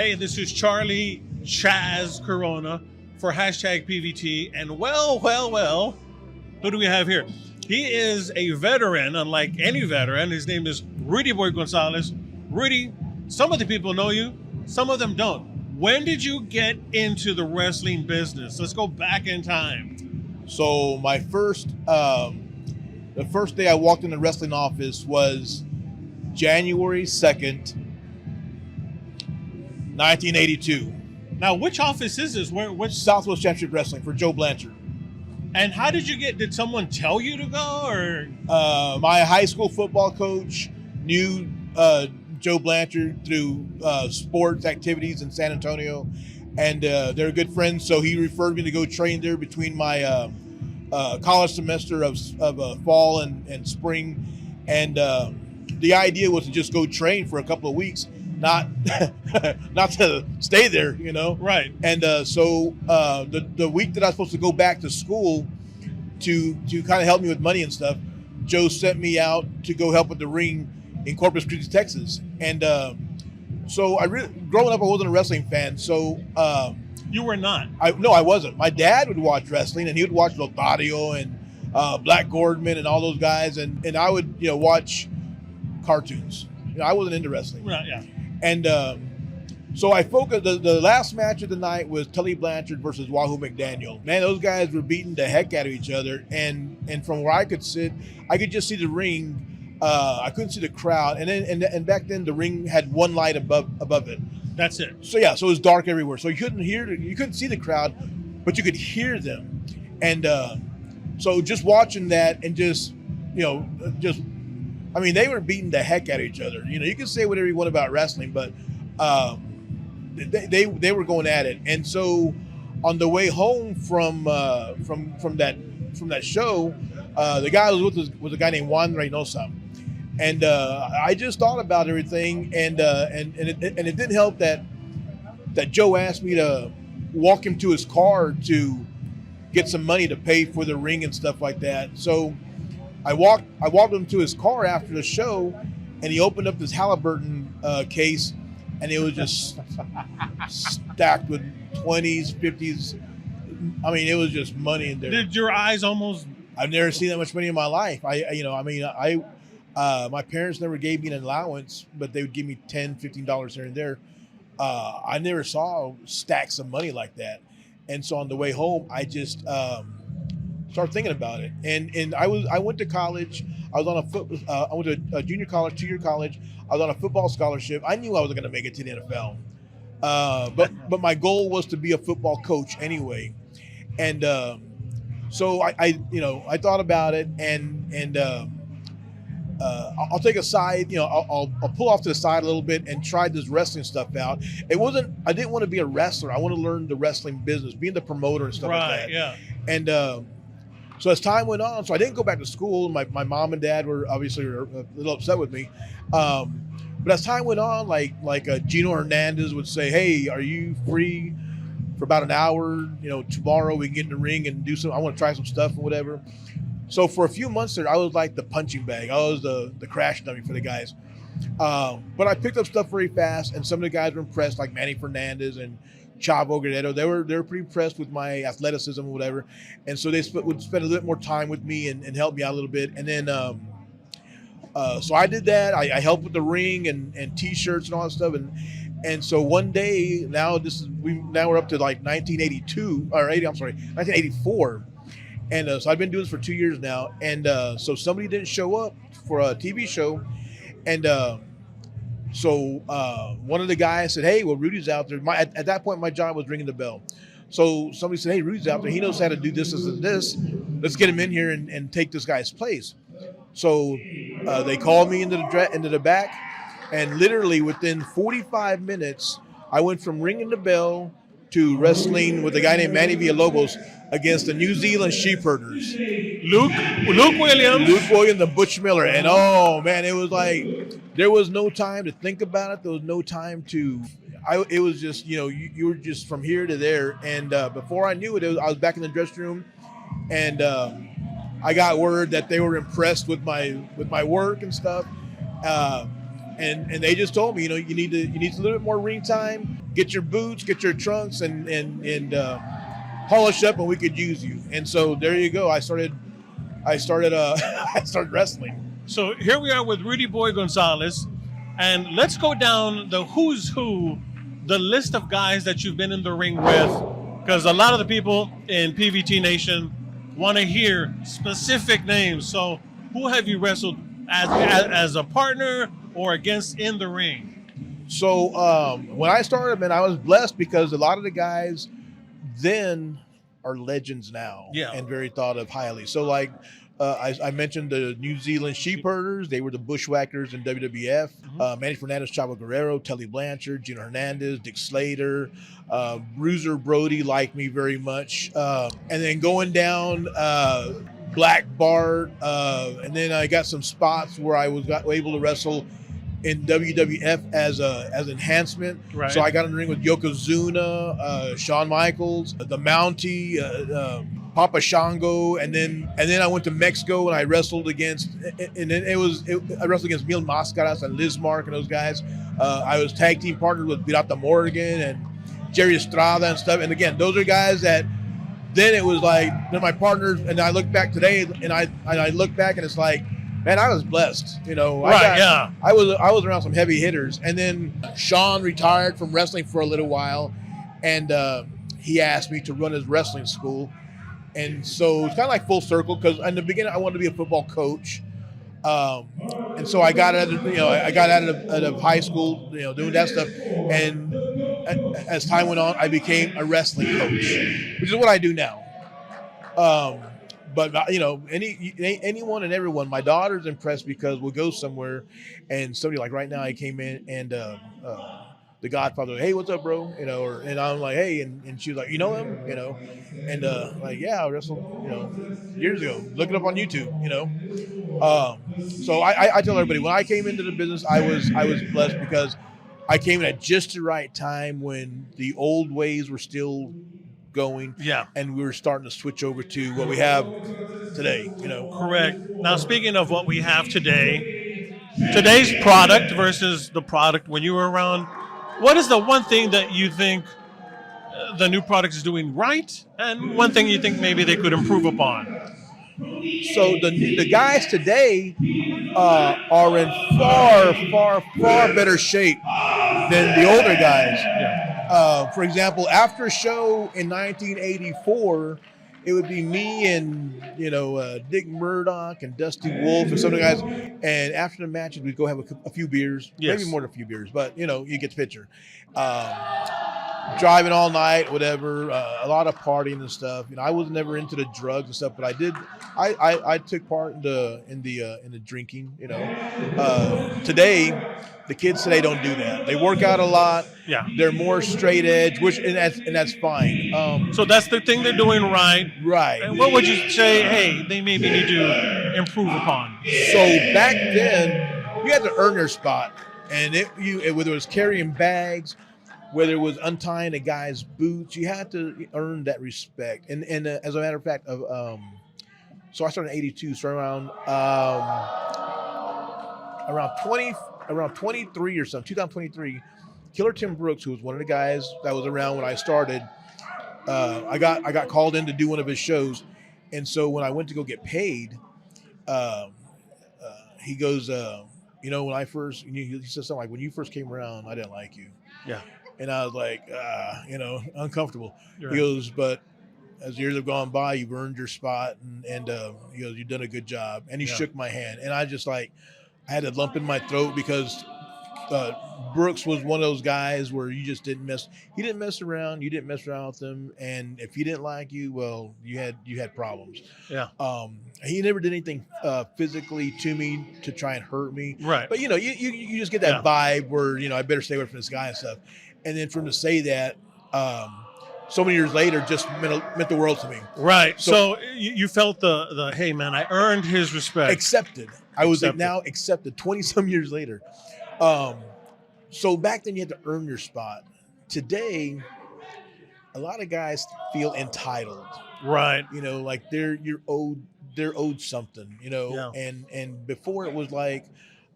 Hey, this is Charlie Chaz Corona for hashtag PVT. And well, who do we have here? He is a veteran, unlike any veteran. His name is Rudy Boy Gonzalez. Rudy, some of the people know you, some of them don't. When did you get into the wrestling business? Let's go back in time. So my first, the first day I walked in the wrestling office was January 2nd, 1982. Now, which office is this? Which Southwest Championship Wrestling for Joe Blanchard. And how did you get? Did someone tell you to go, or? My high school football coach knew Joe Blanchard through sports activities in San Antonio, and they're good friends. So he referred me to go train there between my college semester of fall and spring, and the idea was to just go train for a couple of weeks. Not to stay there, you know. Right. And so the week that I was supposed to go back to school to kind of help me with money and stuff, Joe sent me out to go help with the ring in Corpus Christi, Texas. And so growing up, I wasn't a wrestling fan. So you were not. No, I wasn't. My dad would watch wrestling, and he would watch Lothario and Black Gordman and all those guys, and I would watch cartoons. I wasn't into wrestling. Right. Yeah. And so I focused. The last match of the night was Telly Blanchard versus Wahoo McDaniel. Man, those guys were beating the heck out of each other. And from where I could sit, I could just see the ring. I couldn't see the crowd. And back then the ring had one light above it. That's it. So yeah, so it was dark everywhere. So you couldn't see the crowd, but you could hear them. And so just watching that and I mean, they were beating the heck out of each other. You can say whatever you want about wrestling, but they were going at it. And so, on the way home from that show, the guy I was with was a guy named Juan Reynosa, and I just thought about everything, and it didn't help that Joe asked me to walk him to his car to get some money to pay for the ring and stuff like that. So I walked him to his car after the show, and he opened up this Halliburton case, and it was just stacked with 20s, 50s. I mean, it was just money in there. Did your eyes almost? I've never seen that much money in my life. My parents never gave me an allowance, but they would give me $10, $15 here and there. I never saw stacks of money like that. And so on the way home, I just started thinking about it. And I went to college. I went to a junior college, 2-year college. I was on a football scholarship. I knew I wasn't going to make it to the NFL. But my goal was to be a football coach anyway. And so I thought about it, and I'll take a side, I'll pull off to the side a little bit and try this wrestling stuff out. I didn't want to be a wrestler. I want to learn the wrestling business, being the promoter and stuff like that. Yeah. And so as time went on, so I didn't go back to school. My mom and dad were obviously a little upset with me. But as time went on, like Gino Hernandez would say, "Hey, are you free for about an hour? Tomorrow we can get in the ring and do some. I want to try some stuff or whatever." So for a few months there, I was like the punching bag. I was the crash dummy for the guys. But I picked up stuff very fast, and some of the guys were impressed, like Manny Fernandez and Chavo Guerrero. They were pretty impressed with my athleticism or whatever, and so they would spend a little bit more time with me and help me out a little bit. And then so I did that. I helped with the ring and T-shirts and all that stuff. And so one day, now we're up to like 1984. And so I've been doing this for 2 years now. And so somebody didn't show up for a TV show. And so one of the guys said, "Hey, well, Rudy's out there." At that point, my job was ringing the bell. So somebody said, "Hey, Rudy's out there. He knows how to do this, and this. Let's get him in here and take this guy's place." So they called me into the back. And literally within 45 minutes, I went from ringing the bell to wrestling with a guy named Manny Villalobos against the New Zealand sheepherders. Luke Williams and Butch Miller. And oh man, it was like there was no time to think about it. There was no time it was just, you were just from here to there. And before I knew it, I was back in the dressing room, and I got word that they were impressed with my work and stuff. and they just told me, you need a little bit more ring time. Get your boots, get your trunks, and polish up, and we could use you. And so there you go. I started I started wrestling. So here we are with Rudy Boy Gonzalez, and let's go down the who's who, the list of guys that you've been in the ring with, because a lot of the people in PVT Nation want to hear specific names. So who have you wrestled as a partner or against in the ring? So when I started, man, I was blessed because a lot of the guys then are legends now, and very thought of highly. So like I mentioned the New Zealand sheep herders. They were the bushwhackers in WWF. Manny Fernandez, Chavo Guerrero, Telly Blanchard, Gino Hernandez, Dick Slater, Bruiser Brody liked me very much. And then going down Black Bart, and then I got some spots where I was able to wrestle in WWF as enhancement. Right. So I got in the ring with Yokozuna, Shawn Michaels, the Mountie, Papa Shango, and then I went to Mexico and I wrestled against, and then I wrestled against Mil Mascaras and Liz Mark and those guys. I was tag team partnered with Pirata Morgan and Jerry Estrada and stuff. And again, those are guys that then it was like they're my partners. And I look back today and I look back and it's like, man, I was blessed. I was around some heavy hitters. And then Sean retired from wrestling for a little while, and he asked me to run his wrestling school. And so it's kind of like full circle, because in the beginning I wanted to be a football coach, and so I got out of high school, doing that stuff. And as time went on, I became a wrestling coach, which is what I do now. But anyone and everyone, my daughter's impressed because we'll go somewhere, and somebody like right now I came in and the Godfather, hey, what's up, bro? And I'm like, hey, and she was like, you know him, and like, yeah, I wrestled, years ago. Look it up on YouTube, So I tell everybody, when I came into the business, I was blessed because I came in at just the right time when the old ways were still going, and we were starting to switch over to what we have today. Correct. Now, speaking of what we have today, today's product versus the product when you were around, what is the one thing that you think the new product is doing right, and one thing you think maybe they could improve upon? So the guys today are in far better shape than the older guys. For example, after a show in 1984, it would be me and Dick Murdoch and Dusty Wolf and some of the guys. And after the matches, we'd go have a few beers, maybe more than a few beers, but you get the picture. Driving all night, whatever. A lot of partying and stuff. I was never into the drugs and stuff, but I did. I took part in the drinking. Today, the kids today don't do that. They work out a lot. Yeah. They're more straight edge, and that's fine. So that's the thing they're doing right. Right. And what would you say, hey, they maybe need to improve upon? So back then, you had to earn your spot, and whether it was carrying bags, whether it was untying a guy's boots, you had to earn that respect. And as a matter of fact, so I started in '82, so around 23 or something, 2023, Killer Tim Brooks, who was one of the guys that was around when I started, I got called in to do one of his shows, and so when I went to go get paid, he goes, when I first, he said something like, when you first came around, I didn't like you. Yeah. And I was like, uncomfortable. Right. He goes, but as years have gone by, you've earned your spot, and he goes, you've done a good job. And he shook my hand, and I just I had a lump in my throat because Brooks was one of those guys where you just didn't mess. He didn't mess around. You didn't mess around with him, and if he didn't like you, well, you had problems. Yeah. He never did anything physically to me to try and hurt me. Right. But you just get that vibe where I better stay away from this guy and stuff. And then for him to say that so many years later just meant the world to me. Right. So you felt the hey, man, I earned his respect. Accepted. I was now accepted 20-some years later. So back then you had to earn your spot. Today, a lot of guys feel entitled. Right. Like they're owed something, and before it was like,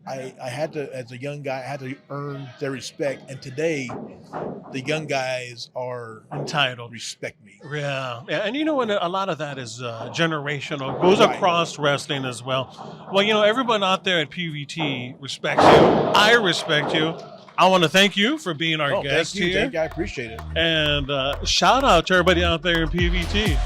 I had to, as a young guy, I had to earn their respect. And today, the young guys are Entitled. respect me. Yeah, yeah, and you know what? A lot of that is generational. Goes Right. across wrestling as well. Well, you know, everyone out there at PVT respects you. I respect you. I want to thank you for being our guest thank you. here. Thank you. I appreciate it. And shout out to everybody out there in PVT.